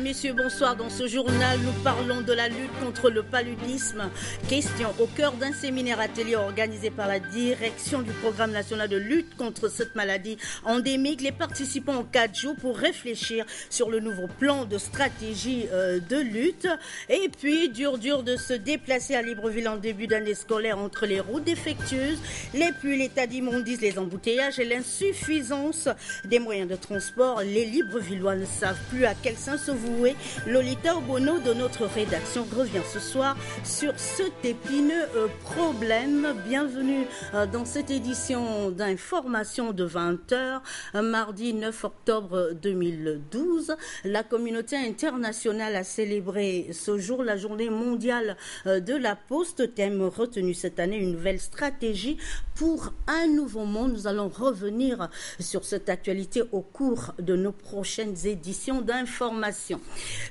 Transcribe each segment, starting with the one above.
Messieurs, bonsoir. Dans ce journal, nous parlons de la lutte contre le paludisme. Question au cœur d'un séminaire atelier organisé par la direction du programme national de lutte contre cette maladie endémique. Les participants ont 4 jours pour réfléchir sur le nouveau plan de stratégie de lutte. Et puis, dur de se déplacer à Libreville en début d'année scolaire entre les routes défectueuses, les pluies, l'état d'immondice, les embouteillages et l'insuffisance des moyens de transport. Les Librevillois ne savent plus à quel sens se vouer. Lolita Obono de notre rédaction revient ce soir sur cet épineux problème. Bienvenue dans cette édition d'information de 20h, mardi 9 octobre 2012. La communauté internationale a célébré ce jour la journée mondiale de la poste. Thème retenu cette année, une nouvelle stratégie pour un nouveau monde. Nous allons revenir sur cette actualité au cours de nos prochaines éditions d'information.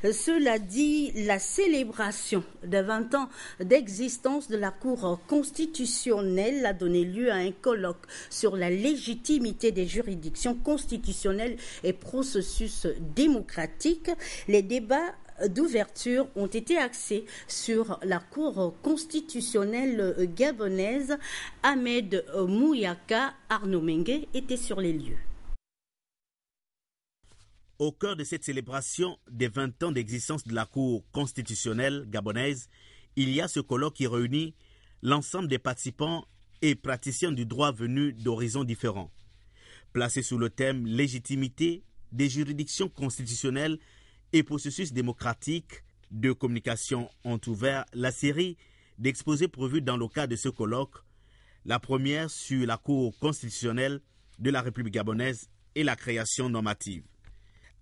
Cela dit, la célébration de 20 ans d'existence de la Cour constitutionnelle a donné lieu à un colloque sur la légitimité des juridictions constitutionnelles et processus démocratiques. Les débats d'ouverture ont été axés sur la Cour constitutionnelle gabonaise. Ahmed Mouyaka, Arnaud Mengue était sur les lieux. Au cœur de cette célébration des 20 ans d'existence de la Cour constitutionnelle gabonaise, il y a ce colloque qui réunit l'ensemble des participants et praticiens du droit venus d'horizons différents. Placé sous le thème « Légitimité des juridictions constitutionnelles et processus démocratiques de communication » ont ouvert la série d'exposés prévus dans le cadre de ce colloque, la première sur la Cour constitutionnelle de la République gabonaise et la création normative.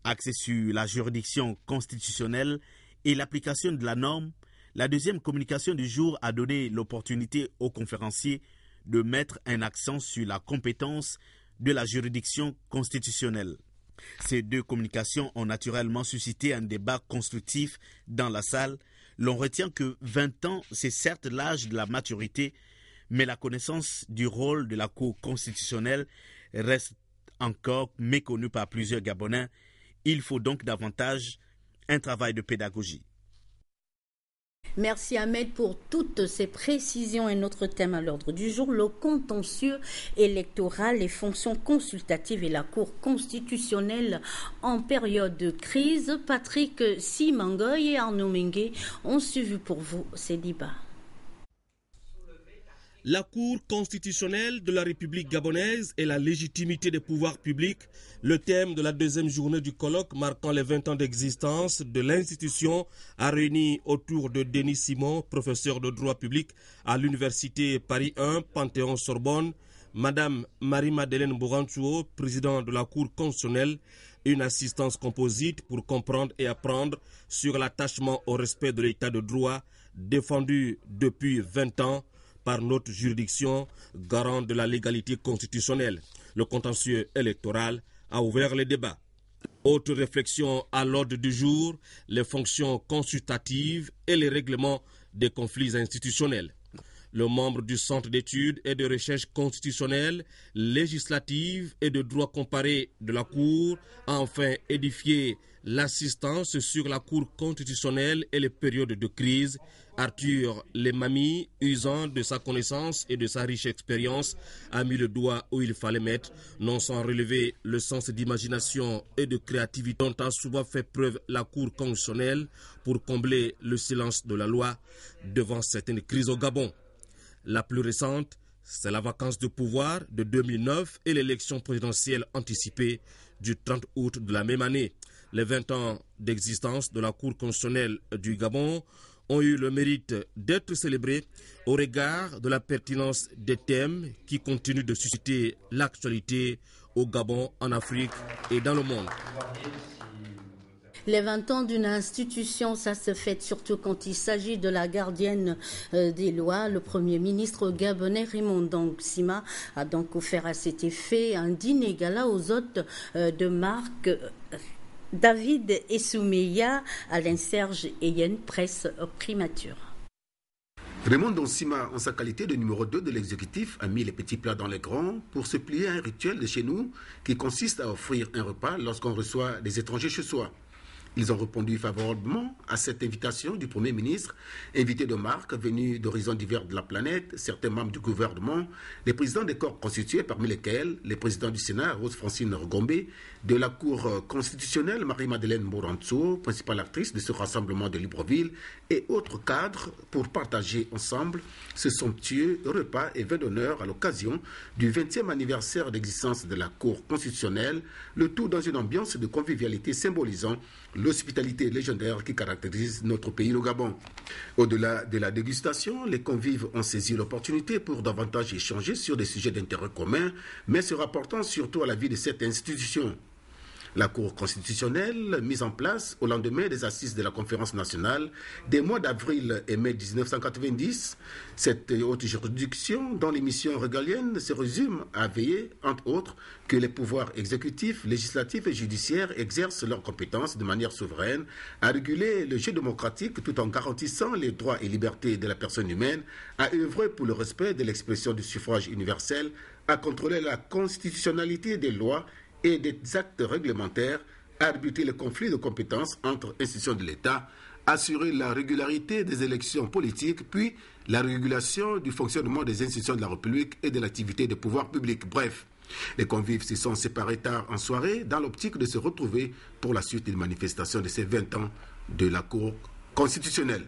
Axée sur la juridiction constitutionnelle et l'application de la norme, la deuxième communication du jour a donné l'opportunité aux conférenciers de mettre un accent sur la compétence de la juridiction constitutionnelle. Ces deux communications ont naturellement suscité un débat constructif dans la salle. L'on retient que 20 ans, c'est certes l'âge de la maturité, mais la connaissance du rôle de la Cour constitutionnelle reste encore méconnue par plusieurs Gabonais. Il faut donc davantage un travail de pédagogie. Merci Ahmed pour toutes ces précisions et notre thème à l'ordre du jour, le contentieux électoral, les fonctions consultatives et la Cour constitutionnelle en période de crise. Patrick Simangoy et Arnaud Mengue ont suivi pour vous ces débats. La Cour constitutionnelle de la République gabonaise et la légitimité des pouvoirs publics, le thème de la deuxième journée du colloque marquant les 20 ans d'existence de l'institution, a réuni autour de Denis Simon, professeur de droit public à l'Université Paris 1, Panthéon-Sorbonne, Madame Marie-Madeleine Bourantouo, président de la Cour constitutionnelle, une assistance composite pour comprendre et apprendre sur l'attachement au respect de l'état de droit défendu depuis 20 ans par notre juridiction, garant de la légalité constitutionnelle. Le contentieux électoral a ouvert les débats. Autre réflexion à l'ordre du jour, les fonctions consultatives et les règlements des conflits institutionnels. Le membre du Centre d'études et de recherche constitutionnelle, législative et de droit comparé de la Cour a enfin édifié l'assistance sur la Cour constitutionnelle et les périodes de crise. Arthur Lemami, usant de sa connaissance et de sa riche expérience, a mis le doigt où il fallait mettre, non sans relever le sens d'imagination et de créativité dont a souvent fait preuve la Cour constitutionnelle pour combler le silence de la loi devant certaines crises au Gabon. La plus récente, c'est la vacance de pouvoir de 2009 et l'élection présidentielle anticipée du 30 août de la même année. Les 20 ans d'existence de la Cour constitutionnelle du Gabon ont eu le mérite d'être célébrés au regard de la pertinence des thèmes qui continuent de susciter l'actualité au Gabon, en Afrique et dans le monde. Les 20 ans d'une institution, ça se fête surtout quand il s'agit de la gardienne des lois. Le Premier ministre gabonais Raymond Dansima a donc offert à cet effet un dîner gala aux hôtes de marque David Essoumeya, Alain Serge et Yen Presse Primature. Raymond Dansima, en sa qualité de numéro 2 de l'exécutif, a mis les petits plats dans les grands pour se plier à un rituel de chez nous qui consiste à offrir un repas lorsqu'on reçoit des étrangers chez soi. Ils ont répondu favorablement à cette invitation du Premier ministre, invité de marque venus d'horizons divers de la planète, certains membres du gouvernement, les présidents des corps constitués, parmi lesquels les présidents du Sénat, Rose-Francine Rugombe, de la Cour constitutionnelle, Marie-Madeleine Moranzo, principale actrice de ce rassemblement de Libreville, et autres cadres pour partager ensemble ce somptueux repas et vin d'honneur à l'occasion du 20e anniversaire d'existence de la Cour constitutionnelle, le tout dans une ambiance de convivialité symbolisant l'hospitalité légendaire qui caractérise notre pays, le Gabon. Au-delà de la dégustation, les convives ont saisi l'opportunité pour davantage échanger sur des sujets d'intérêt commun, mais se rapportant surtout à la vie de cette institution. La Cour constitutionnelle, mise en place au lendemain des assises de la Conférence nationale des mois d'avril et mai 1990, cette haute juridiction dont les missions régaliennes se résument à veiller, entre autres, que les pouvoirs exécutifs, législatifs et judiciaires exercent leurs compétences de manière souveraine, à réguler le jeu démocratique tout en garantissant les droits et libertés de la personne humaine, à œuvrer pour le respect de l'expression du suffrage universel, à contrôler la constitutionnalité des lois et des actes réglementaires, arbitrer les conflits de compétences entre institutions de l'État, assurer la régularité des élections politiques, puis la régulation du fonctionnement des institutions de la République et de l'activité des pouvoirs publics. Bref, les convives se sont séparés tard en soirée dans l'optique de se retrouver pour la suite d'une manifestation de ces 20 ans de la Cour constitutionnelle.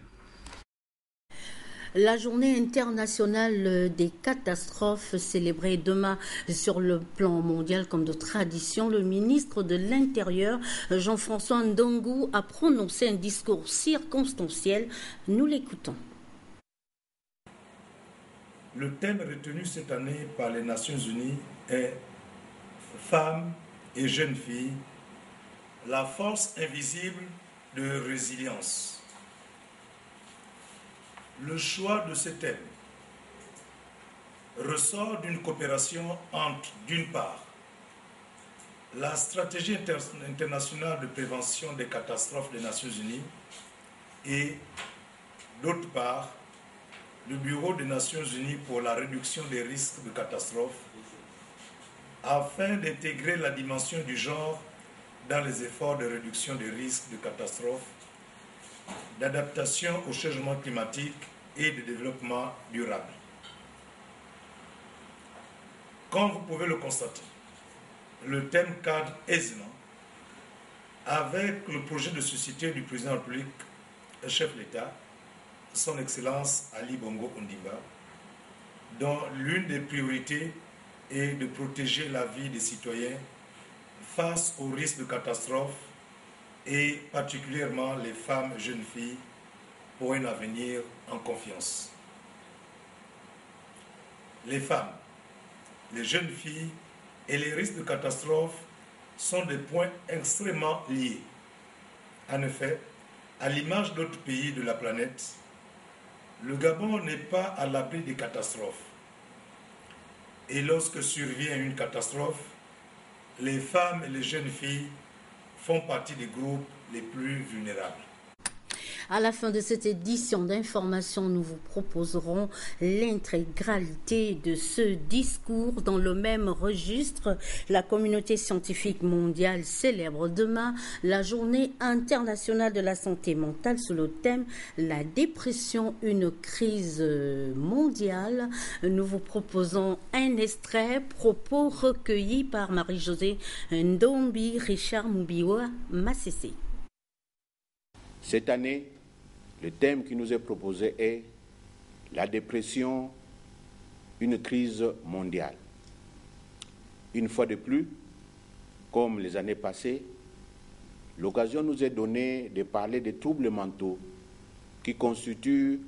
La journée internationale des catastrophes célébrée demain sur le plan mondial comme de tradition, le ministre de l'Intérieur, Jean-François Ndongo, a prononcé un discours circonstanciel. Nous l'écoutons. Le thème retenu cette année par les Nations Unies est « Femmes et jeunes filles, la force invisible de résilience ». Le choix de ce thème ressort d'une coopération entre, d'une part, la stratégie internationale de prévention des catastrophes des Nations Unies et, d'autre part, le Bureau des Nations Unies pour la réduction des risques de catastrophes, afin d'intégrer la dimension du genre dans les efforts de réduction des risques de catastrophes, d'adaptation au changement climatique et de développement durable. Comme vous pouvez le constater, le thème cadre aisément avec le projet de société du président de la République, chef de l'État, son Excellence Ali Bongo Ondimba, dont l'une des priorités est de protéger la vie des citoyens face aux risques de catastrophes et particulièrement les femmes et jeunes filles pour un avenir en confiance. Les femmes, les jeunes filles et les risques de catastrophe sont des points extrêmement liés. En effet, à l'image d'autres pays de la planète, le Gabon n'est pas à l'abri des catastrophes. Et lorsque survient une catastrophe, les femmes et les jeunes filles font partie des groupes les plus vulnérables. À la fin de cette édition d'information, nous vous proposerons l'intégralité de ce discours dans le même registre. La communauté scientifique mondiale célèbre demain la journée internationale de la santé mentale sous le thème « La dépression, une crise mondiale ». Nous vous proposons un extrait, propos recueillis par Marie-Josée Ndombi, Richard Moubiwa, Massessé. Cette année, le thème qui nous est proposé est la dépression, une crise mondiale. Une fois de plus, comme les années passées, l'occasion nous est donnée de parler des troubles mentaux qui constituent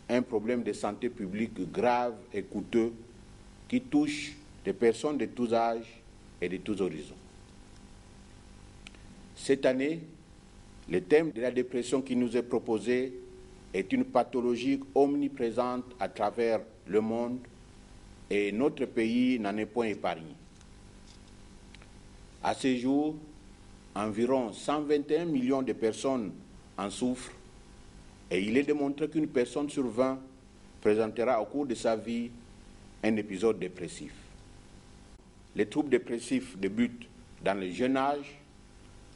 un problème de santé publique grave et coûteux qui touche des personnes de tous âges et de tous horizons. Cette année, le thème de la dépression qui nous est proposé est une pathologie omniprésente à travers le monde et notre pays n'en est point épargné. À ce jour, environ 121 millions de personnes en souffrent et il est démontré qu'une personne sur 20 présentera au cours de sa vie un épisode dépressif. Les troubles dépressifs débutent dans le jeune âge.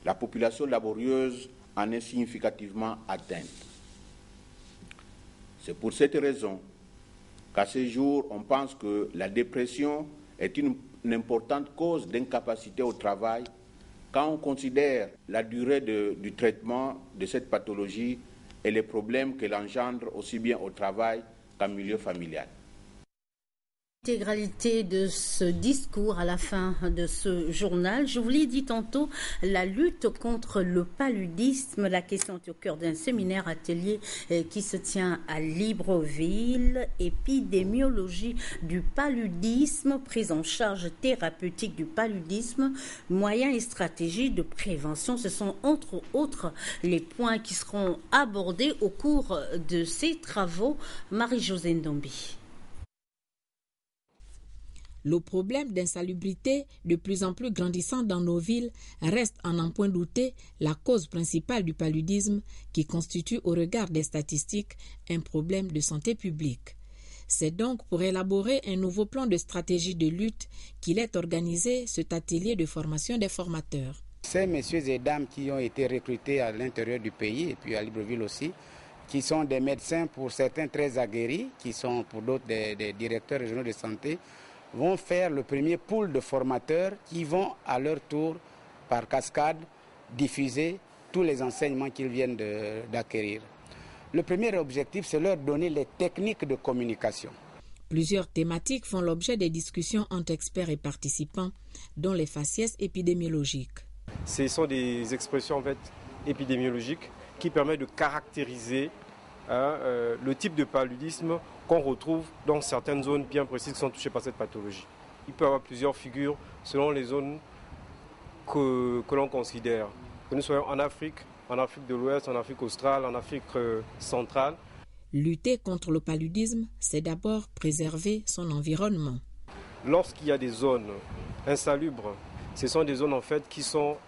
La population laborieuse en est significativement atteinte. C'est pour cette raison qu'à ce jour, on pense que la dépression est une importante cause d'incapacité au travail quand on considère la durée du traitement de cette pathologie et les problèmes qu'elle engendre aussi bien au travail qu'en milieu familial. L'intégralité de ce discours à la fin de ce journal. Je vous l'ai dit tantôt, la lutte contre le paludisme, la question est au cœur d'un séminaire atelier qui se tient à Libreville. Épidémiologie du paludisme, prise en charge thérapeutique du paludisme, moyens et stratégies de prévention. Ce sont entre autres les points qui seront abordés au cours de ces travaux. Marie-Josée Ndombi. Le problème d'insalubrité de plus en plus grandissant dans nos villes reste à n'en point douter la cause principale du paludisme qui constitue au regard des statistiques un problème de santé publique. C'est donc pour élaborer un nouveau plan de stratégie de lutte qu'il est organisé cet atelier de formation des formateurs. Ces messieurs et dames qui ont été recrutés à l'intérieur du pays et puis à Libreville aussi, qui sont des médecins pour certains très aguerris, qui sont pour d'autres des directeurs régionaux de santé, vont faire le premier pool de formateurs qui vont à leur tour, par cascade, diffuser tous les enseignements qu'ils viennent d'acquérir. Le premier objectif, c'est leur donner les techniques de communication. Plusieurs thématiques font l'objet des discussions entre experts et participants, dont les faciès épidémiologiques. Ce sont des expressions en fait, épidémiologiques qui permettent de caractériser le type de paludisme qu'on retrouve dans certaines zones bien précises qui sont touchées par cette pathologie. Il peut y avoir plusieurs figures selon les zones que l'on considère. Que nous soyons en Afrique de l'Ouest, en Afrique australe, en Afrique centrale. Lutter contre le paludisme, c'est d'abord préserver son environnement. Lorsqu'il y a des zones insalubres, ce sont des zones en fait qui sont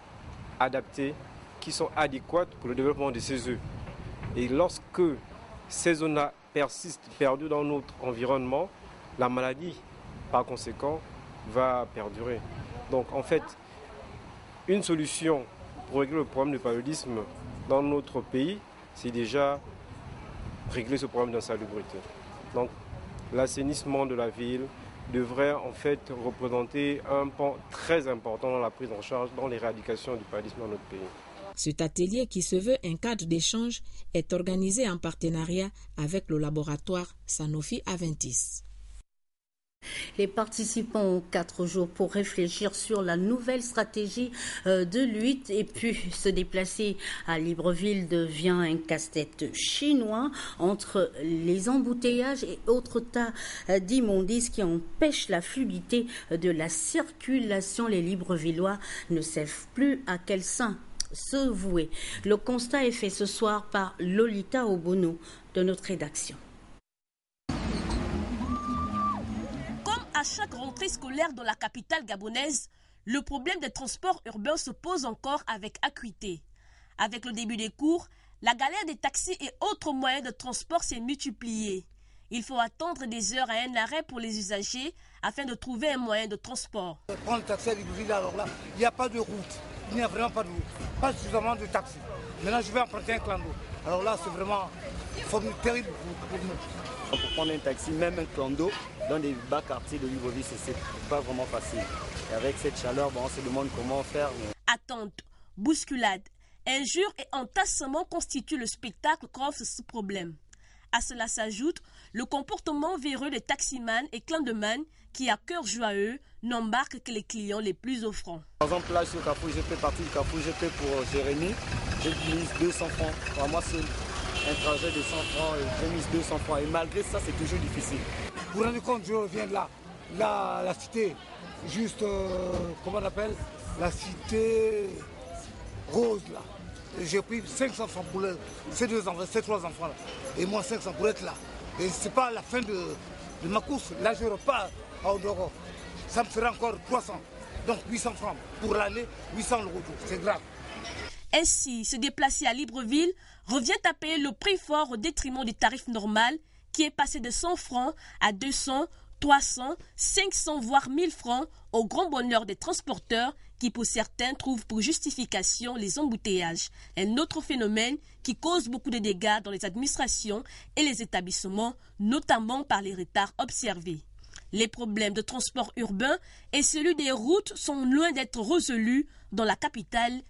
adaptées, qui sont adéquates pour le développement de ces œufs. Et lorsque ces zones-là persistent, perdues dans notre environnement, la maladie, par conséquent, va perdurer. Donc en fait, une solution pour régler le problème du paludisme dans notre pays, c'est déjà régler ce problème d'insalubrité. Donc l'assainissement de la ville devrait en fait représenter un pan très important dans la prise en charge, dans l'éradication du paludisme dans notre pays. Cet atelier, qui se veut un cadre d'échange, est organisé en partenariat avec le laboratoire Sanofi Aventis. Les participants ont 4 jours pour réfléchir sur la nouvelle stratégie de lutte et puis se déplacer à Libreville devient un casse-tête chinois entre les embouteillages et autres tas d'immondices qui empêchent la fluidité de la circulation. Les Librevillois ne savent plus à quel saint se vouer. Le constat est fait ce soir par Lolita Obono de notre rédaction. Comme à chaque rentrée scolaire dans la capitale gabonaise, le problème des transports urbains se pose encore avec acuité. Avec le début des cours, la galère des taxis et autres moyens de transport s'est multipliée. Il faut attendre des heures à un arrêt pour les usagers afin de trouver un moyen de transport. Prendre le taxi à Libreville, alors là, il n'y a pas de route. Il n'y a vraiment pas de route. Pas suffisamment de taxis. Maintenant, je vais emprunter un clando. Alors là, c'est vraiment terrible pour nous. Pour prendre un taxi, même un clando, dans des bas quartiers de Libreville, c'est pas vraiment facile. Et avec cette chaleur, on se demande comment faire. Attente, bousculade, injures et entassements constituent le spectacle qu'offre ce problème. À cela s'ajoute le comportement véreux des taximans et clandomans qui, à cœur joyeux, n'embarquent que les clients les plus offrants. Par exemple, là, sur Carrefour GP, partie du Carrefour GP pour Jérémy, j'ai mis 200 francs. Pour moi, c'est un trajet de 100 francs et j'ai mis 200 francs. Et malgré ça, c'est toujours difficile. Vous vous rendez compte, je reviens de là, la cité, juste, comment on appelle, la cité rose, là. J'ai pris 500 francs pour ces 3 enfants-là. Et moi, 500 pour être là. Et ce n'est pas la fin de ma course. Là, je repars à Odoro. Ça me fera encore 300. Donc 800 francs pour l'aller, 800 le retour. C'est grave. Ainsi, se déplacer à Libreville revient à payer le prix fort au détriment du tarif normal qui est passé de 100 francs à 200, 300, 500 voire 1000 francs au grand bonheur des transporteurs qui pour certains trouvent pour justification les embouteillages. Un autre phénomène qui cause beaucoup de dégâts dans les administrations et les établissements, notamment par les retards observés. Les problèmes de transport urbain et celui des routes sont loin d'être résolus dans la capitale